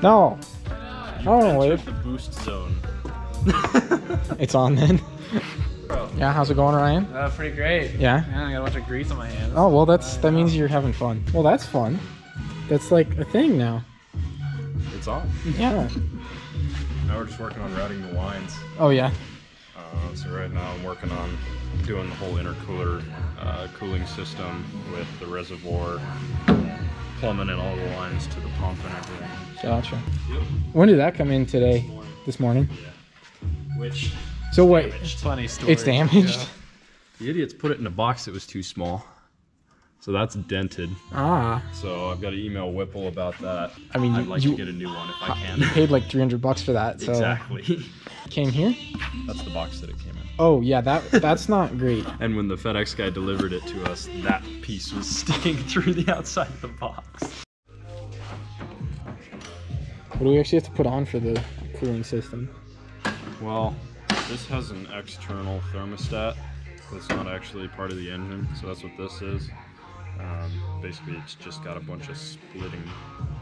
No. You entered the boost zone. It's on then. Bro. Yeah, how's it going, Ryan? Pretty great. Yeah? I got a bunch of grease on my hands. Oh, well, that means you're having fun. Well, that's fun. That's like a thing now. It's on. Yeah. Now we're just working on routing the lines. Oh, yeah. So right now I'm working on doing the whole intercooler cooling system with the reservoir, plumbing in all the lines to the pump and everything. Gotcha. Yep. When did that come in today? This morning? Yeah. Which? So what? Funny story. It's damaged? Yeah. The idiots put it in a box that was too small. So that's dented. Ah. So I've got to email Whipple about that. I mean, I'd like to get a new one if I can. You paid like $300 for that, so. Exactly. Came here? That's the box that it came in. Oh, yeah, that's not great. And when the FedEx guy delivered it to us, that piece was sticking through the outside of the box. What do we actually have to put on for the cooling system? Well, this has an external thermostat that's not actually part of the engine, so that's what this is. Basically, it's just got a bunch of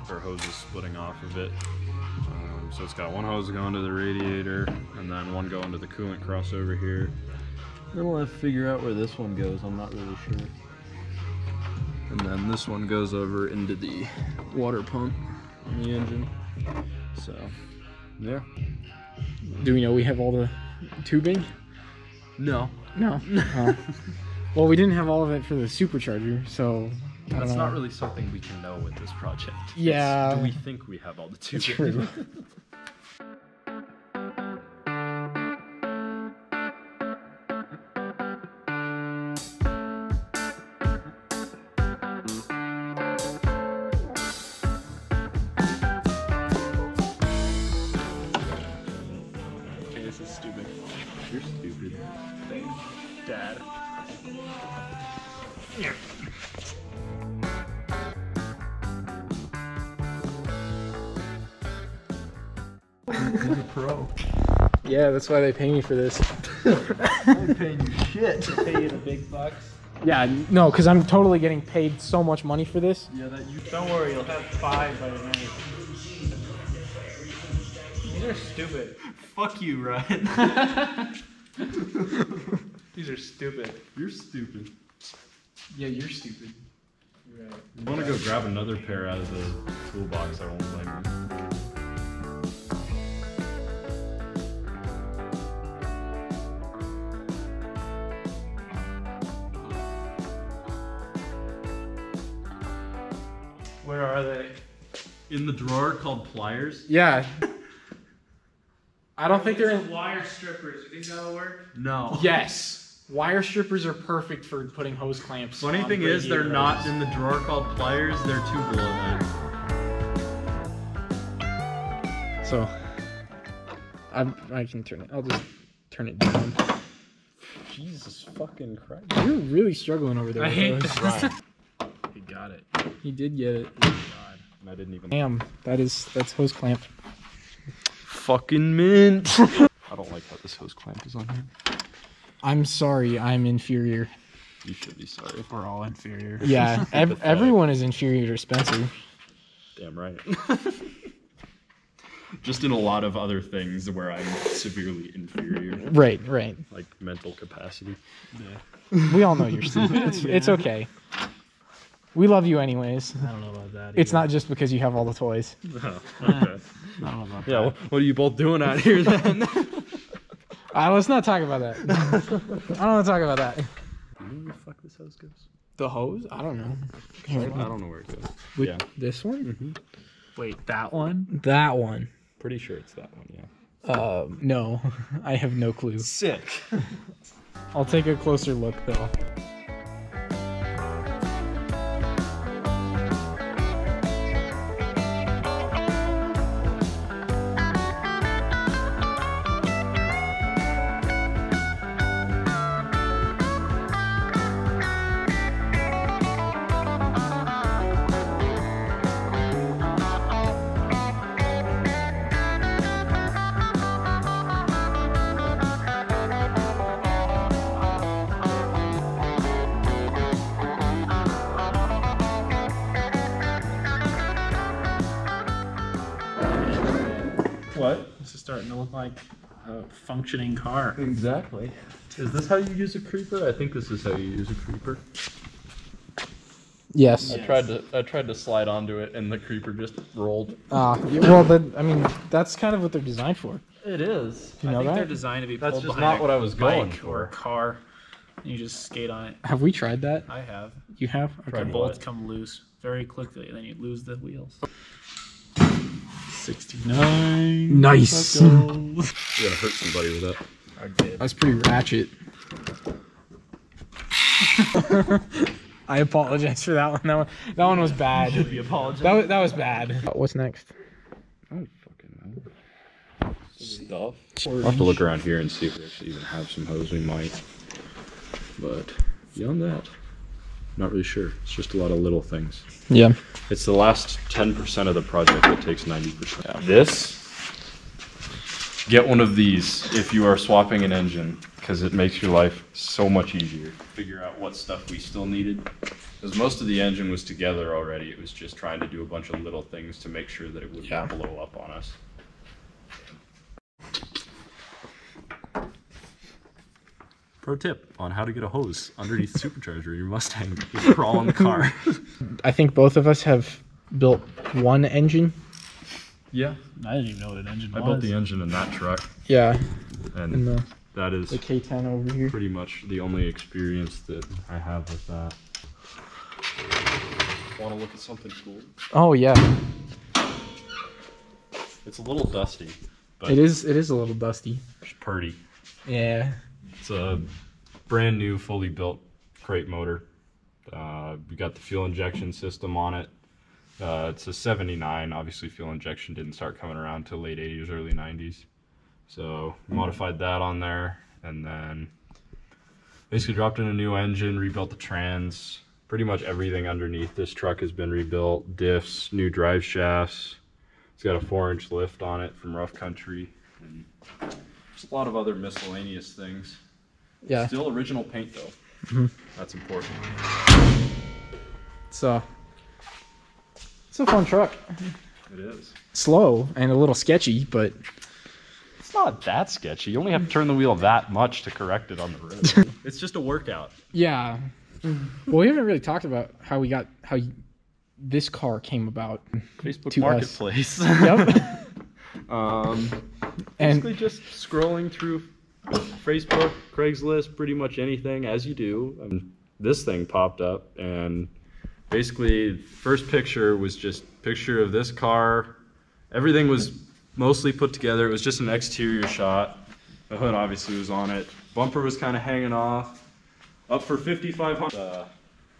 hoses splitting off of it. So it's got one hose going to the radiator, and then one going to the coolant crossover here. Then we'll have to figure out where this one goes, I'm not really sure. And then this one goes over into the water pump in the engine. So, yeah. Do we know we have all the tubing? No. No. Oh. Well, we didn't have all of it for the supercharger, so I don't That's know. not really something we can know with this project. Yeah. It's, do we think we have all the tubing? True. Okay, this is stupid. You're stupid. Thanks, Dad. Yeah. You're a pro. Yeah, that's why they pay me for this. I'm paying you shit. They pay you the big bucks. Yeah, no, because I'm totally getting paid so much money for this. Yeah, that you. Don't worry, you'll have 5 by the night. These are stupid. Fuck you, Ryan. These are stupid. You're stupid. Yeah, you're stupid. You're right. You want to go grab another pair out of the toolbox? I won't blame you. Where are they? In the drawer called pliers? Yeah. I don't think they're in. Wire strippers. You think that'll work? No. Yes. Wire strippers are perfect for putting hose clamps. Funny on thing is, they're radiator not hoses. in the drawer called pliers. They're 2 below that. So, I can turn it. I'll just turn it down. Jesus fucking Christ. You're really struggling over there. I with hate those. this. He got it. He did get it. God. And I didn't even. Damn, that's hose clamp. Fucking mint. I don't like how this hose clamp is on here. I'm sorry, I'm inferior. You should be sorry. We're all inferior. Yeah, everyone is inferior to Spencer. Damn right. Just in a lot of other things where I'm severely inferior. Right. Like mental capacity. Yeah. We all know you're stupid. It's okay. We love you anyways. I don't know about that. It's not just because you have all the toys. Oh, okay. I don't know about Yeah, what are you both doing out here then? Let's not talk about that. I don't want to talk about that. You know where the fuck this hose goes? The hose? I don't know. Here, I don't know where it goes. with Yeah. this one? Mm-hmm. Wait, that one? That one. Pretty sure it's that one, yeah. No. I have no clue. Sick. I'll take a closer look though. starting to look like a functioning car. Exactly. Is this how you use a creeper? I think this is how you use a creeper. Yes. I tried to slide onto it, and the creeper just rolled. Well, I mean, that's kind of what they're designed for. It is. You know I think that? they're designed to be That's pulled just behind not what I was going bike for. or a car. And you just skate on it. Have we tried that? I have. You have? Tried Okay. what? Bolts come loose very quickly, and then you lose the wheels. 69. Nice. You're gonna hurt somebody with that. I did. That's pretty ratchet. I apologize for that one. That one was bad. Should we apologize? That was bad. What's next? I don't fucking know. Stuff. I'll have to look around here and see if we actually even have some hose. We might. But beyond that, not really sure. It's just a lot of little things. Yeah. It's the last 10% of the project that takes 90%. Yeah. This, get one of these if you are swapping an engine, because it makes your life so much easier. Figure out what stuff we still needed, because most of the engine was together already. It was just trying to do a bunch of little things to make sure that it wouldn't blow up on us. Pro tip on how to get a hose underneath the supercharger in your Mustang. Just crawl in the car. I think both of us have built one engine. Yeah, I didn't even know what an engine was. I built the engine in that truck, Yeah. and And that is the K10 over here. pretty much the only experience that I have with that. Want to look at something cool? Oh yeah. It's a little dusty, but It is a little dusty. it's pretty. Yeah. It's a brand new, fully built crate motor. We got the fuel injection system on it. It's a 79. Obviously, fuel injection didn't start coming around till late 80s, early 90s. So modified that on there, and then basically dropped in a new engine, rebuilt the trans. Pretty much everything underneath this truck has been rebuilt. Diffs, new drive shafts. It's got a 4-inch lift on it from rough country. And just a lot of other miscellaneous things. Yeah. Still original paint though. Mhm. That's important. It's a fun truck. It is. Slow and a little sketchy, but It's not that sketchy. You only have to turn the wheel that much to correct it on the road. It's just a workout. yeah. Well, we haven't really talked about how this car came about. Facebook To us. Marketplace. Yep. And Basically just scrolling through Facebook, Craigslist, pretty much anything as you do. This thing popped up, and basically first picture was just picture of this car. Everything was mostly put together. It was just an exterior shot. The hood obviously was on it. Bumper was kind of hanging off. Up for $5,500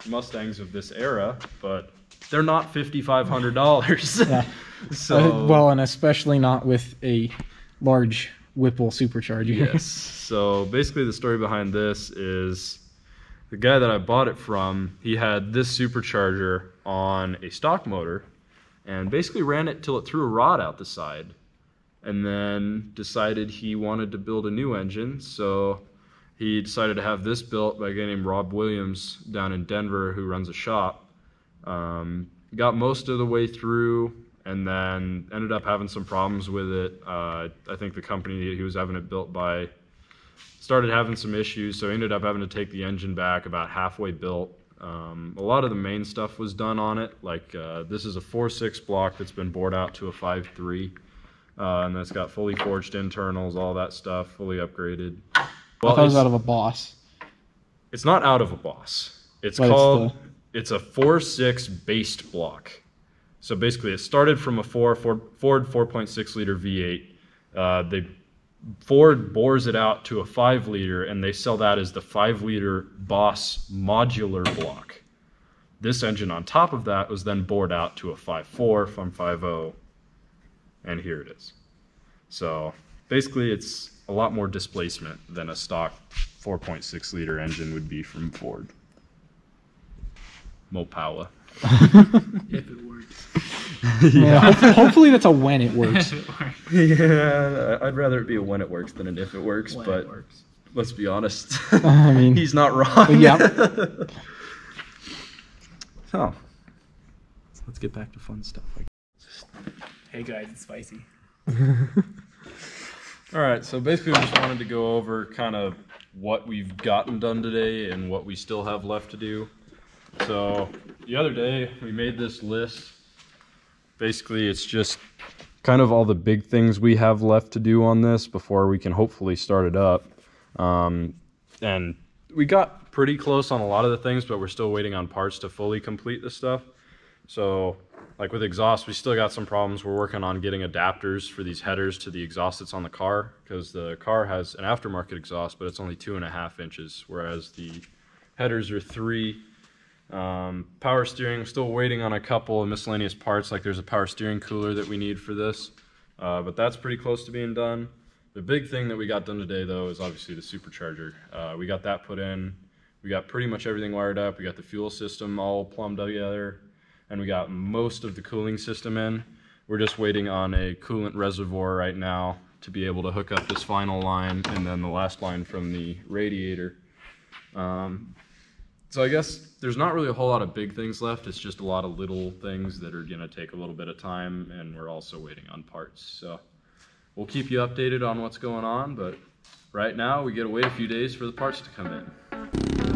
Mustangs of this era, but they're not $5,500. yeah. So Well, and especially not with a large Whipple supercharger. yes. So basically the story behind this is the guy that I bought it from, he had this supercharger on a stock motor and basically ran it till it threw a rod out the side, and then decided he wanted to build a new engine. So he decided to have this built by a guy named Rob Williams down in Denver who runs a shop. Got most of the way through, and then ended up having some problems with it. I think the company he was having it built by started having some issues, so he ended up having to take the engine back about halfway built. A lot of the main stuff was done on it, like this is a 4.6 block that's been bored out to a 5.3, and it's got fully forged internals, all that stuff, fully upgraded. I thought it was out of a Boss. It's not out of a Boss. It's But called, it's a 4.6 based block. So basically it started from a Ford 4.6 liter V8. Ford bores it out to a 5 liter, and they sell that as the 5 liter Boss modular block. This engine on top of that was then bored out to a 5.4 from 5.0, and here it is. So basically it's a lot more displacement than a stock 4.6 liter engine would be from Ford. Mo power. If it works. Yeah. Hopefully that's a when it works. Yeah, I'd rather it be a when it works than an if it works, When but it works. let's be honest. I mean, He's not wrong. yeah. So, let's get back to fun stuff. Hey guys, it's spicy. All right, so basically we just wanted to go over kind of what we've gotten done today and what we still have left to do. So the other day we made this list. Basically it's just kind of all the big things we have left to do on this before we can hopefully start it up. And we got pretty close on a lot of the things, but we're still waiting on parts to fully complete this stuff. So like with exhaust, we still got some problems. We're working on getting adapters for these headers to the exhaust that's on the car, because the car has an aftermarket exhaust, but it's only 2.5 inches, whereas the headers are 3. Power steering, we're still waiting on a couple of miscellaneous parts, like there's a power steering cooler that we need for this, but that's pretty close to being done. The big thing that we got done today, though, is obviously the supercharger. We got that put in. We got pretty much everything wired up. We got the fuel system all plumbed together, and we got most of the cooling system in. We're just waiting on a coolant reservoir right now to be able to hook up this final line and then the last line from the radiator. So I guess there's not really a whole lot of big things left. It's just a lot of little things that are gonna take a little bit of time, and we're also waiting on parts. So we'll keep you updated on what's going on, but right now we gotta wait a few days for the parts to come in.